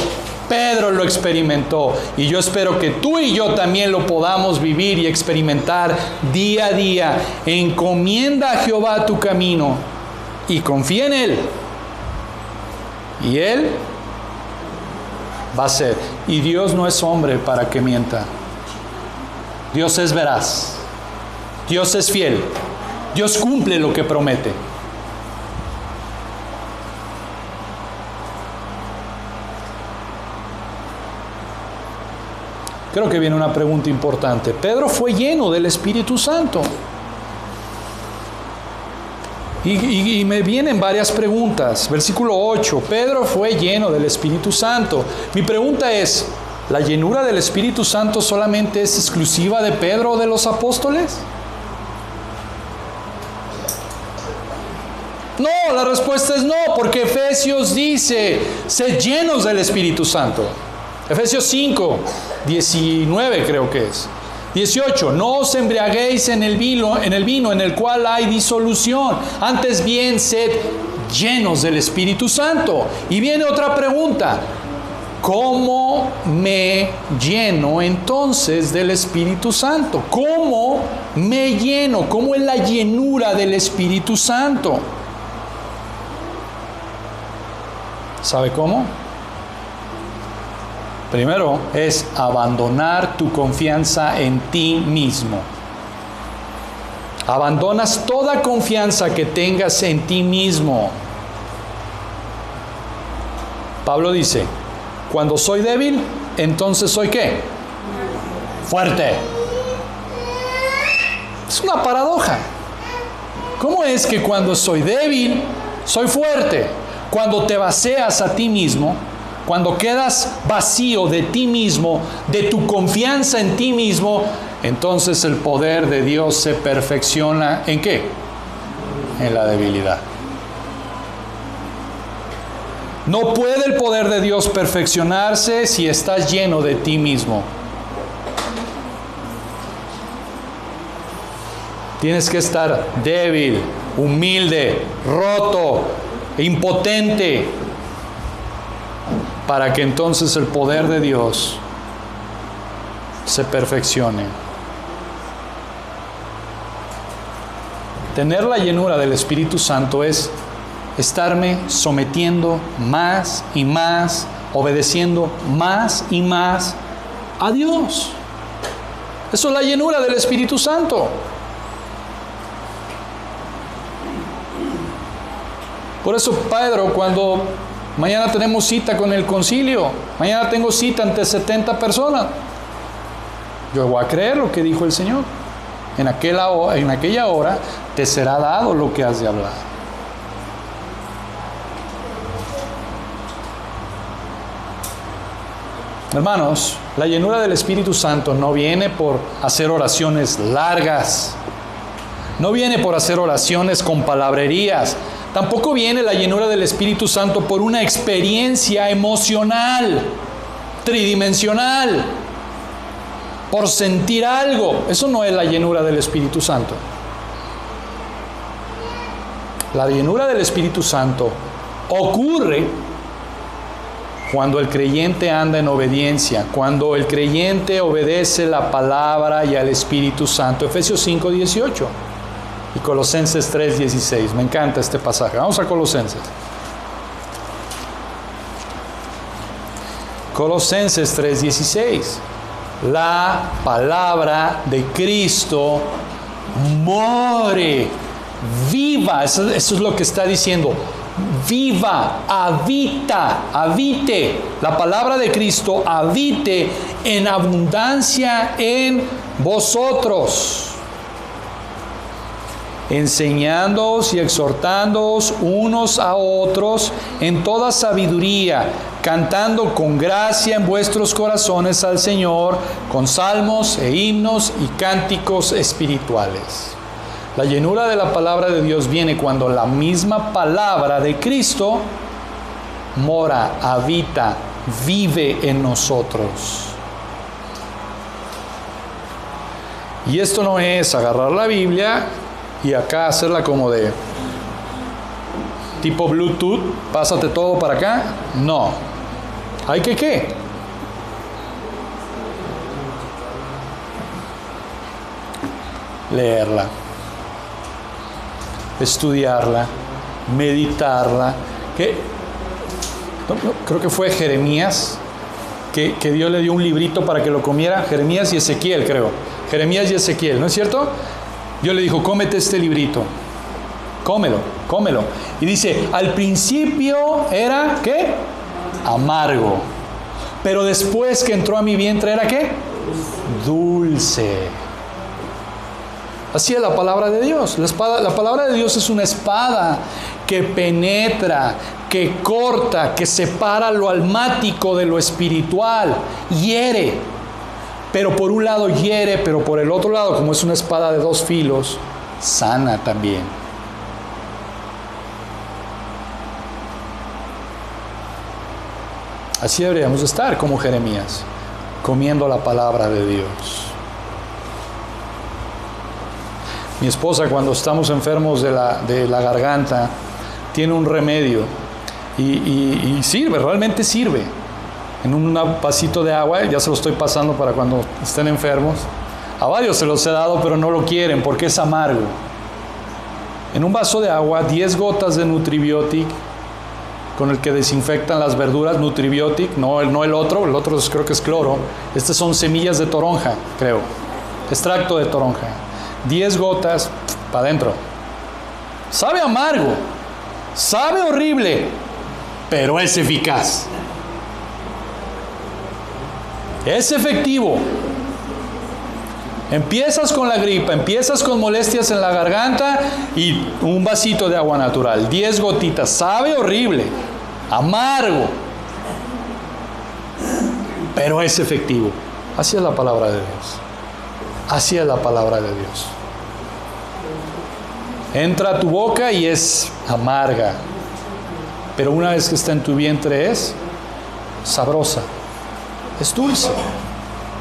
Pedro lo experimentó, y yo espero que tú y yo también lo podamos vivir y experimentar día a día. Encomienda a Jehová tu camino y confía en Él, y Él va a ser. Y Dios no es hombre para que mienta. Dios es veraz, Dios es fiel, Dios cumple lo que promete. creo que viene una pregunta importante. Pedro fue lleno del Espíritu Santo. Y me vienen varias preguntas. Versículo 8, Pedro fue lleno del Espíritu Santo. Mi pregunta es, ¿la llenura del Espíritu Santo solamente es exclusiva de Pedro o de los apóstoles? No, la respuesta es no, porque Efesios dice, sed llenos del Espíritu Santo. Efesios 5, 19 creo que es. 18, no os embriaguéis en el vino en el cual hay disolución, antes bien sed llenos del Espíritu Santo. Y viene otra pregunta, ¿cómo me lleno entonces del Espíritu Santo? ¿Cómo me lleno? ¿Cómo es la llenura del Espíritu Santo? ¿Sabe cómo? Primero es abandonar tu confianza en ti mismo. Abandonas toda confianza que tengas en ti mismo. Pablo dice, cuando soy débil, entonces ¿soy qué? Fuerte. Es una paradoja. ¿Cómo es que cuando soy débil, soy fuerte? Cuando te vacías a ti mismo, cuando quedas vacío de ti mismo, de tu confianza en ti mismo, entonces el poder de Dios se perfecciona ¿en qué? En la debilidad. No puede el poder de Dios perfeccionarse si estás lleno de ti mismo. Tienes que estar débil, humilde, roto, impotente, para que entonces el poder de Dios se perfeccione. Tener la llenura del Espíritu Santo es estarme sometiendo más y más, obedeciendo más y más a Dios. Eso es la llenura del Espíritu Santo. Por eso Pedro, cuando mañana tenemos cita con el concilio, mañana tengo cita ante 70 personas, yo voy a creer lo que dijo el Señor. En aquella hora te será dado lo que has de hablar. Hermanos, la llenura del Espíritu Santo no viene por hacer oraciones largas, no viene por hacer oraciones con palabrerías, tampoco viene la llenura del Espíritu Santo por una experiencia emocional, tridimensional, por sentir algo. Eso no es la llenura del Espíritu Santo. La llenura del Espíritu Santo ocurre cuando el creyente anda en obediencia, cuando el creyente obedece la palabra y al Espíritu Santo. Efesios 5, 18 y Colosenses 3, 16. Me encanta este pasaje. Vamos a Colosenses. Colosenses 3, 16. La palabra de Cristo more, viva. Eso es lo que está diciendo. Viva, habite. La palabra de Cristo habite en abundancia en vosotros, enseñándoos y exhortándoos unos a otros en toda sabiduría, cantando con gracia en vuestros corazones al Señor, con salmos e himnos y cánticos espirituales. La llenura de la palabra de Dios viene cuando la misma palabra de Cristo mora, habita, vive en nosotros. Y esto no es agarrar la Biblia y acá hacerla como de tipo Bluetooth, pásate todo para acá. No. Hay que ¿qué? Leerla, estudiarla, meditarla. Creo que fue Jeremías que Dios le dio un librito para que lo comiera. Jeremías y Ezequiel, creo. Jeremías y Ezequiel, ¿no es cierto? Dios le dijo, cómete este librito. Cómelo. Y dice, al principio era, ¿qué? Amargo. Pero después que entró a mi vientre era, ¿qué? dulce. Así es la palabra de Dios. La palabra de Dios es una espada que penetra, que corta, que separa lo almático de lo espiritual, hiere. Pero por un lado hiere, pero por el otro lado, como es una espada de dos filos, sana también. Así deberíamos estar como Jeremías, comiendo la palabra de Dios. Mi esposa, cuando estamos enfermos de la garganta, tiene un remedio y sirve, realmente sirve. En un vasito de agua, ya se lo estoy pasando para cuando estén enfermos. A varios se los he dado, pero no lo quieren porque es amargo. En un vaso de agua, 10 gotas de Nutribiotic, con el que desinfectan las verduras, Nutribiotic, no el otro creo que es cloro. Estas son semillas de toronja, creo. Extracto de toronja. 10 gotas para adentro. Sabe amargo, sabe horrible, pero es eficaz. Es efectivo. Empiezas con la gripa, empiezas con molestias en la garganta y un vasito de agua natural, 10 gotitas, sabe horrible, amargo, pero es efectivo. Así es la palabra de Dios. Así es la palabra de Dios. Entra a tu boca y es amarga, pero una vez que está en tu vientre es sabrosa, es dulce.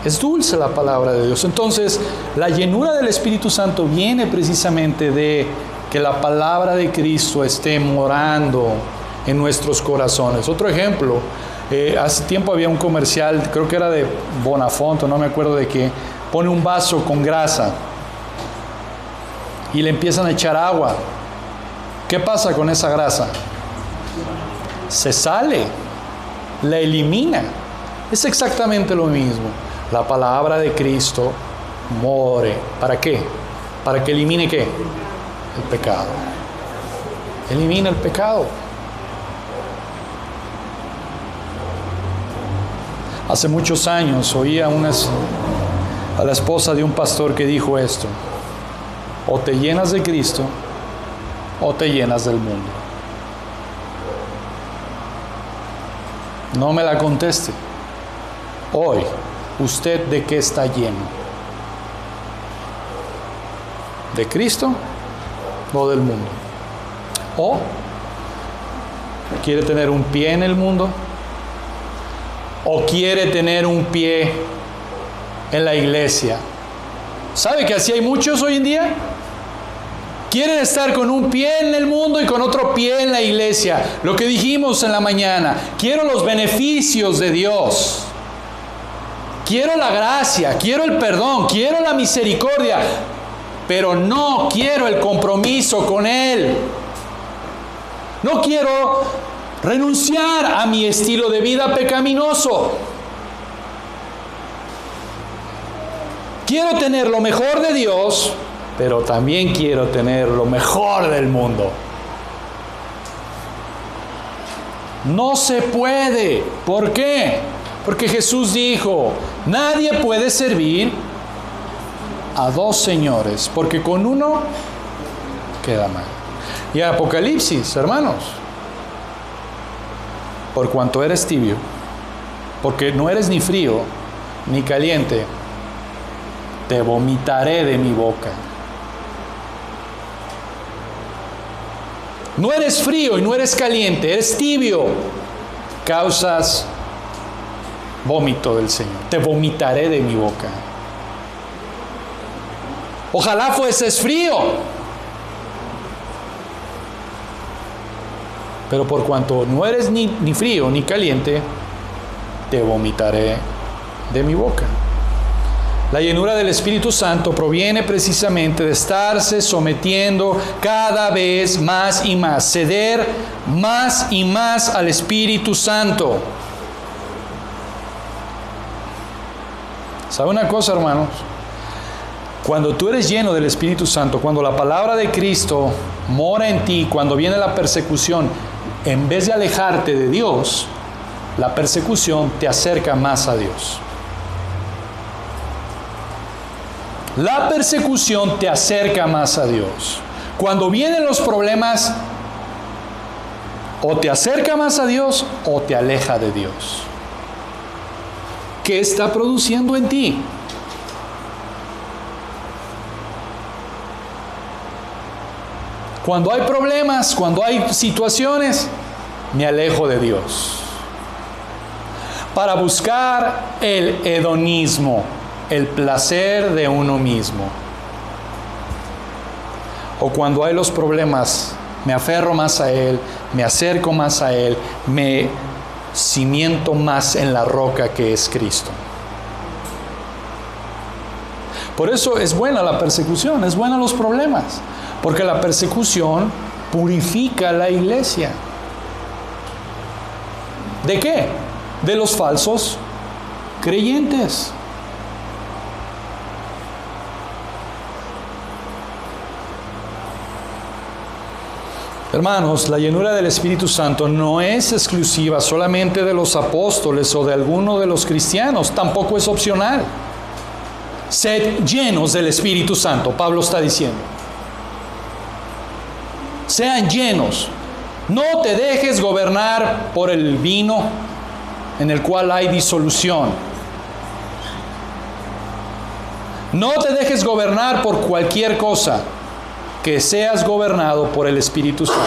Es dulce la palabra de Dios. Entonces, la llenura del Espíritu Santo viene precisamente de que la palabra de Cristo esté morando en nuestros corazones. Otro ejemplo, hace tiempo había un comercial, creo que era de Bonafont, no me acuerdo de qué, pone un vaso con grasa y le empiezan a echar agua. ¿Qué pasa con esa grasa? Se sale, la elimina. Es exactamente lo mismo. La palabra de Cristo more. ¿Para qué? ¿Para que elimine qué? El pecado. Elimina el pecado. Hace muchos años oí a la esposa de un pastor que dijo esto: o te llenas de Cristo o te llenas del mundo. No me la conteste. Hoy, ¿usted de qué está lleno? ¿De Cristo o del mundo? ¿O quiere tener un pie en el mundo? ¿O quiere tener un pie en la iglesia? ¿Sabe que así hay muchos hoy en día? Quieren estar con un pie en el mundo y con otro pie en la iglesia. Lo que dijimos en la mañana, quiero los beneficios de Dios. Quiero la gracia, quiero el perdón, quiero la misericordia, pero no quiero el compromiso con Él. No quiero renunciar a mi estilo de vida pecaminoso. Quiero tener lo mejor de Dios, pero también quiero tener lo mejor del mundo. No se puede. ¿Por qué? Porque Jesús dijo, nadie puede servir a dos señores, porque con uno queda mal. Y Apocalipsis, hermanos, por cuanto eres tibio, porque no eres ni frío ni caliente, te vomitaré de mi boca. No eres frío y no eres caliente, eres tibio, causas vómito del Señor. Te vomitaré de mi boca. Ojalá fueses frío. Pero por cuanto no eres ni frío ni caliente, te vomitaré de mi boca. La llenura del Espíritu Santo proviene precisamente de estarse sometiendo cada vez más y más, ceder más y más al Espíritu Santo. ¿Sabe una cosa, hermanos? Cuando tú eres lleno del Espíritu Santo, cuando la palabra de Cristo mora en ti, cuando viene la persecución, en vez de alejarte de Dios, la persecución te acerca más a Dios. La persecución te acerca más a Dios. Cuando vienen los problemas, o te acerca más a Dios o te aleja de Dios. ¿Qué está produciendo en ti? Cuando hay problemas, cuando hay situaciones, me alejo de Dios. Para buscar el hedonismo, el placer de uno mismo. O cuando hay los problemas, me aferro más a Él, me acerco más a Él, me cimiento más en la roca que es Cristo. Por eso es buena la persecución, es buena los problemas, porque la persecución purifica la iglesia. ¿De qué? De los falsos creyentes. Hermanos, la llenura del Espíritu Santo no es exclusiva solamente de los apóstoles o de alguno de los cristianos, tampoco es opcional. Sed llenos del Espíritu Santo, Pablo está diciendo. Sean llenos. No te dejes gobernar por el vino en el cual hay disolución. No te dejes gobernar por cualquier cosa. Que seas gobernado por el Espíritu Santo.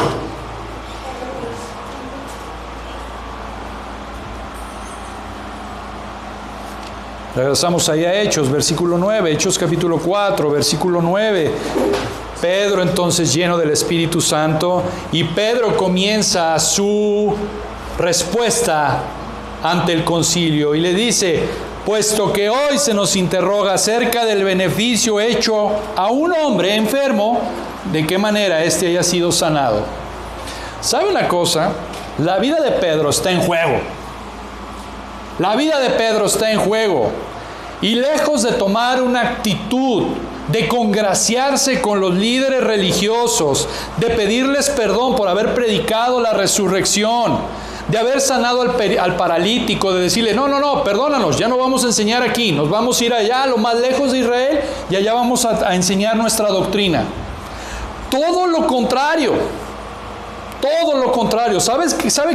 Regresamos ahí a Hechos, versículo 9, Hechos capítulo 4, versículo 9. Pedro entonces lleno del Espíritu Santo, y Pedro comienza su respuesta ante el concilio y le dice: puesto que hoy se nos interroga acerca del beneficio hecho a un hombre enfermo, ¿de qué manera éste haya sido sanado? ¿Sabe una cosa? La vida de Pedro está en juego. La vida de Pedro está en juego. Y lejos de tomar una actitud de congraciarse con los líderes religiosos, de pedirles perdón por haber predicado la resurrección, de haber sanado al paralítico, de decirle: no, perdónanos, ya no vamos a enseñar aquí, nos vamos a ir allá, a lo más lejos de Israel, y allá vamos a enseñar nuestra doctrina. Todo lo contrario. Todo lo contrario. ¿Sabe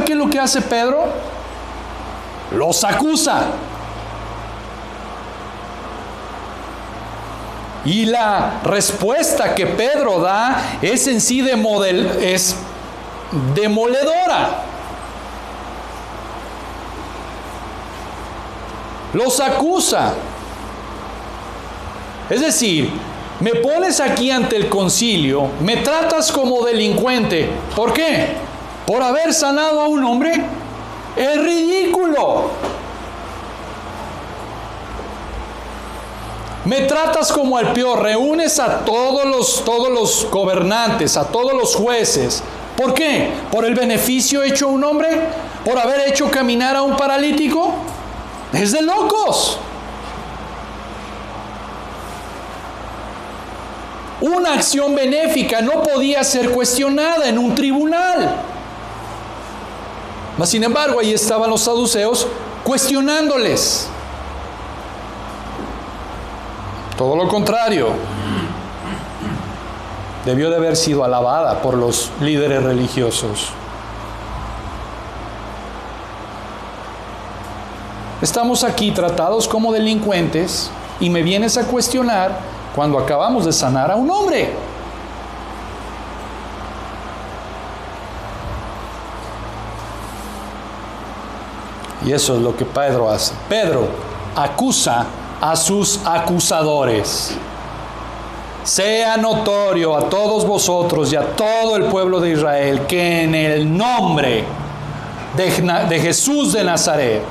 qué es lo que hace Pedro? Los acusa. Y la respuesta que Pedro da es en sí es demoledora. Los acusa. Es decir, me pones aquí ante el concilio, me tratas como delincuente. ¿Por qué? ¿Por haber sanado a un hombre? ¡Es ridículo! Me tratas como al peor, reúnes a todos los gobernantes, a todos los jueces. ¿Por qué? ¿Por el beneficio hecho a un hombre? ¿Por haber hecho caminar a un paralítico? ¡Es de locos! Una acción benéfica no podía ser cuestionada en un tribunal. Mas, sin embargo, ahí estaban los saduceos cuestionándoles. Todo lo contrario. Debió de haber sido alabada por los líderes religiosos. Estamos aquí tratados como delincuentes y me vienes a cuestionar cuando acabamos de sanar a un hombre. Y eso es lo que Pedro hace. Pedro acusa a sus acusadores. Sea notorio a todos vosotros y a todo el pueblo de Israel que en el nombre de Jesús de Nazaret.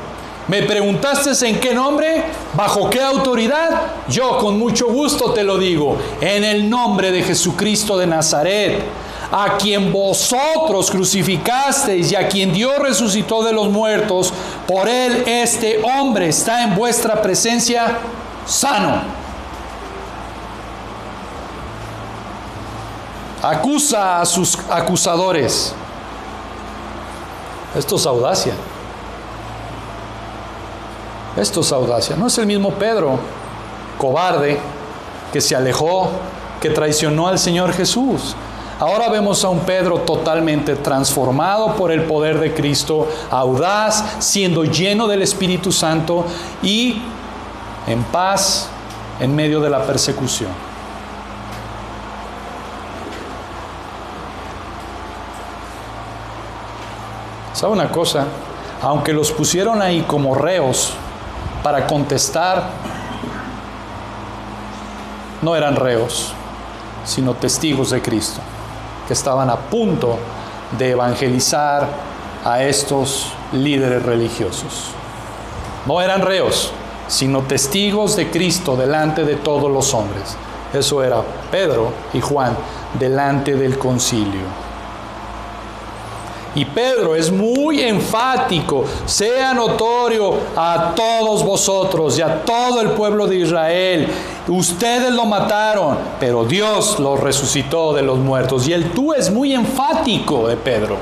¿Me preguntaste en qué nombre? ¿Bajo qué autoridad? Yo con mucho gusto te lo digo. En el nombre de Jesucristo de Nazaret, a quien vosotros crucificasteis y a quien Dios resucitó de los muertos, por él este hombre está en vuestra presencia sano. Acusa a sus acusadores. Esto es audacia. Esto es audacia. No es el mismo Pedro, cobarde, que se alejó, que traicionó al Señor Jesús. Ahora vemos a un Pedro totalmente transformado por el poder de Cristo, audaz, siendo lleno del Espíritu Santo y en paz en medio de la persecución. ¿Sabe una cosa? Aunque los pusieron ahí como reos para contestar, no eran reos, sino testigos de Cristo, que estaban a punto de evangelizar a estos líderes religiosos. No eran reos, sino testigos de Cristo delante de todos los hombres. Eso era Pedro y Juan delante del concilio. Y Pedro es muy enfático: sea notorio a todos vosotros y a todo el pueblo de Israel, ustedes lo mataron, pero Dios lo resucitó de los muertos. Y el tú es muy enfático de Pedro.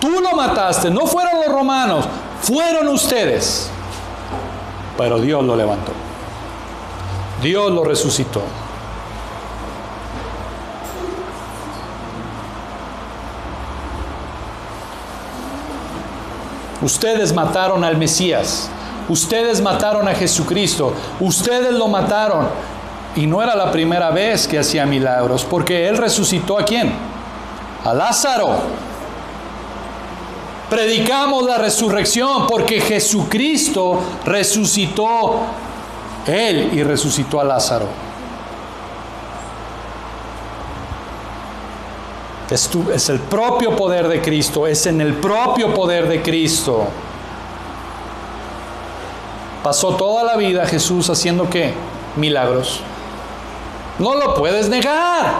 Tú lo mataste, no fueron los romanos, fueron ustedes. Pero Dios lo levantó. Dios lo resucitó. Ustedes mataron al Mesías. Ustedes mataron a Jesucristo. Ustedes lo mataron. Y no era la primera vez que hacía milagros, porque Él resucitó ¿a quién? A Lázaro. Predicamos la resurrección porque Jesucristo resucitó Él y resucitó a Lázaro. Es el propio poder de Cristo, es en el propio poder de Cristo. Pasó toda la vida Jesús haciendo ¿qué? Milagros. No lo puedes negar.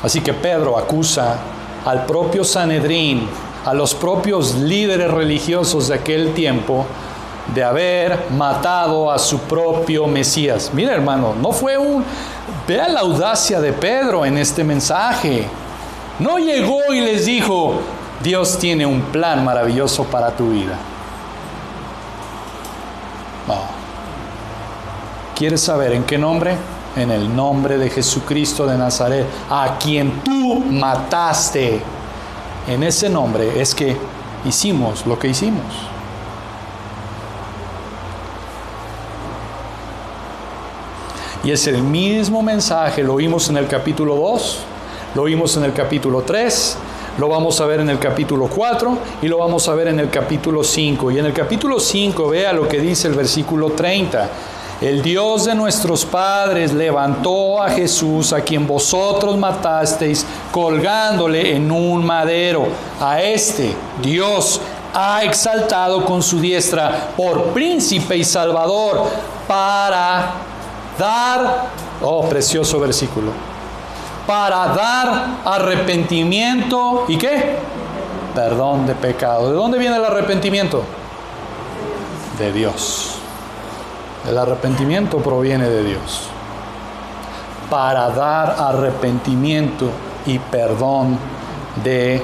Así que Pedro acusa al propio Sanedrín, a los propios líderes religiosos de aquel tiempo, de haber matado a su propio Mesías. Mira, hermano, no fue vea la audacia de Pedro en este mensaje. No llegó y les dijo: Dios tiene un plan maravilloso para tu vida. No. ¿Quieres saber en qué nombre? En el nombre de Jesucristo de Nazaret, a quien tú mataste. En ese nombre es que hicimos lo que hicimos. Y es el mismo mensaje, lo vimos en el capítulo 2, lo vimos en el capítulo 3, lo vamos a ver en el capítulo 4 y lo vamos a ver en el capítulo 5. Y en el capítulo 5, vea lo que dice el versículo 30. El Dios de nuestros padres levantó a Jesús, a quien vosotros matasteis, colgándole en un madero. A este Dios ha exaltado con su diestra por príncipe y salvador, para dar, precioso versículo, para dar arrepentimiento y ¿qué? Perdón de pecado. ¿De dónde viene el arrepentimiento? De Dios. El arrepentimiento proviene de Dios. Para dar arrepentimiento y perdón de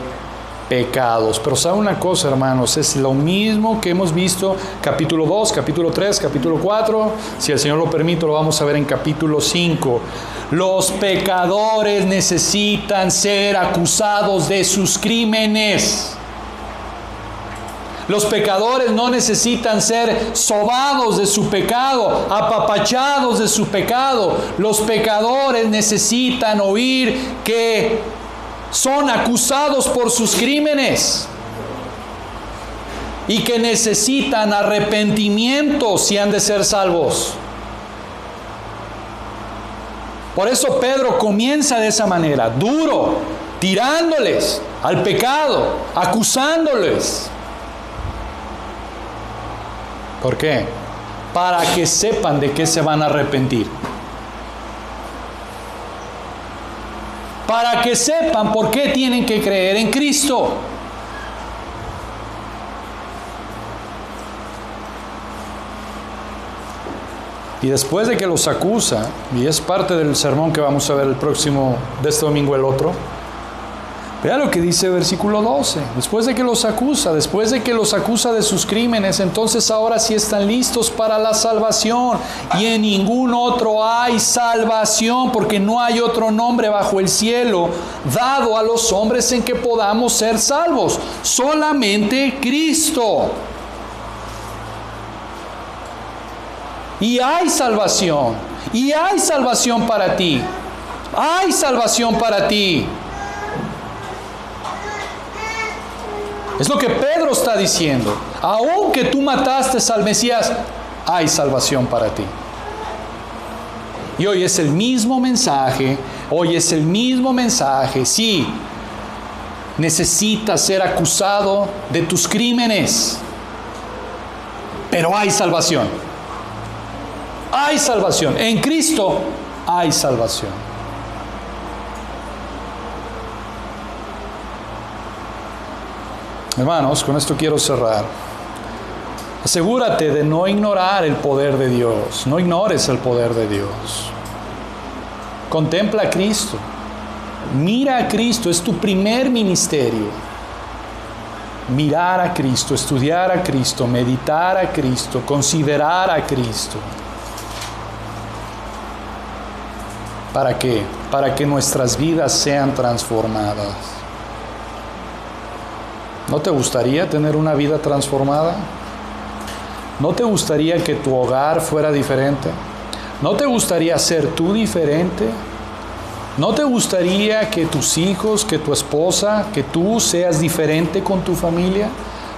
pecados. Pero ¿sabe una cosa, hermanos? Es lo mismo que hemos visto capítulo 2, capítulo 3, capítulo 4. Si el Señor lo permite, lo vamos a ver en capítulo 5. Los pecadores necesitan ser acusados de sus crímenes. Los pecadores no necesitan ser sobados de su pecado, apapachados de su pecado. Los pecadores necesitan oír que son acusados por sus crímenes y que necesitan arrepentimiento si han de ser salvos. Por eso Pedro comienza de esa manera, duro, tirándoles al pecado, acusándoles. ¿Por qué? Para que sepan de qué se van a arrepentir. Para que sepan por qué tienen que creer en Cristo. Y después de que los acusa, y es parte del sermón que vamos a ver el próximo, de este domingo el otro, Vea lo que dice el versículo 12. Después de que los acusa de sus crímenes, entonces ahora sí están listos para la salvación. Y en ningún otro hay salvación, porque no hay otro nombre bajo el cielo dado a los hombres en que podamos ser salvos. Solamente Cristo. Y hay salvación. Y hay salvación para ti. Hay salvación para ti. Es lo que Pedro está diciendo. Aunque tú mataste al Mesías, hay salvación para ti. Y hoy es el mismo mensaje. Sí, necesitas ser acusado de tus crímenes, pero hay salvación. Hay salvación. En Cristo hay salvación. Hermanos, con esto quiero cerrar. Asegúrate de no ignorar el poder de Dios. No ignores el poder de Dios. Contempla a Cristo. Mira a Cristo. Es tu primer ministerio. Mirar a Cristo, estudiar a Cristo, meditar a Cristo, considerar a Cristo. ¿Para qué? Para que nuestras vidas sean transformadas. ¿No te gustaría tener una vida transformada? ¿No te gustaría que tu hogar fuera diferente? ¿No te gustaría ser tú diferente? ¿No te gustaría que tus hijos, que tu esposa, que tú seas diferente con tu familia?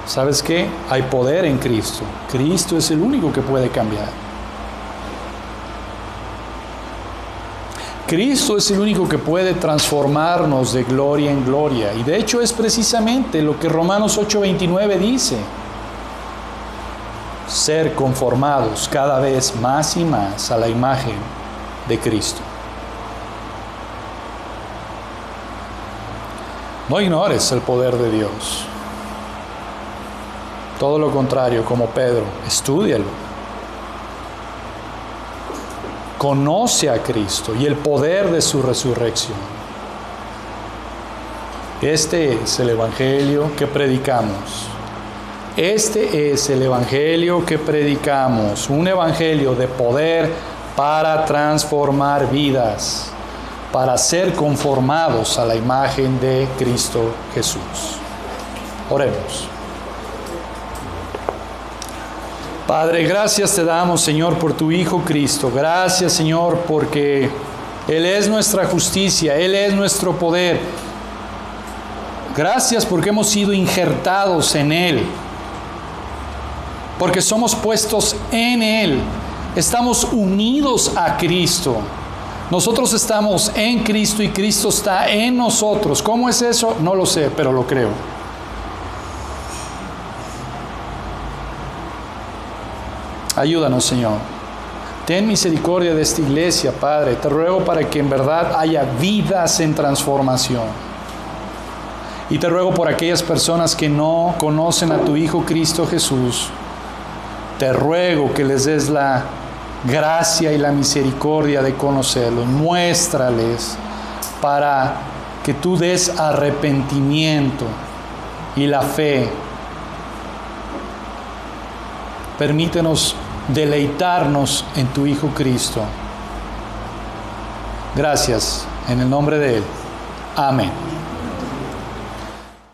¿Sabes qué? Hay poder en Cristo. Cristo es el único que puede cambiar. Cristo es el único que puede transformarnos de gloria en gloria. Y de hecho es precisamente lo que Romanos 8:29 dice. Ser conformados cada vez más y más a la imagen de Cristo. No ignores el poder de Dios. Todo lo contrario, como Pedro, estúdialo. Conoce a Cristo y el poder de su resurrección. Este es el Evangelio que predicamos. Este es el Evangelio que predicamos. Un Evangelio de poder para transformar vidas, para ser conformados a la imagen de Cristo Jesús. Oremos. Padre, gracias te damos, Señor, por tu Hijo Cristo. Gracias, Señor, porque Él es nuestra justicia, Él es nuestro poder. Gracias porque hemos sido injertados en Él, porque somos puestos en Él. Estamos unidos a Cristo. Nosotros estamos en Cristo y Cristo está en nosotros. ¿Cómo es eso? No lo sé, pero lo creo. Ayúdanos, Señor. Ten misericordia de esta iglesia, Padre. Te ruego para que en verdad haya vidas en transformación. Y te ruego por aquellas personas que no conocen a tu Hijo Cristo Jesús. Te ruego que les des la gracia y la misericordia de conocerlo. Muéstrales para que tú des arrepentimiento y la fe. Permítenos deleitarnos en tu Hijo Cristo. Gracias, en el nombre de Él. Amén.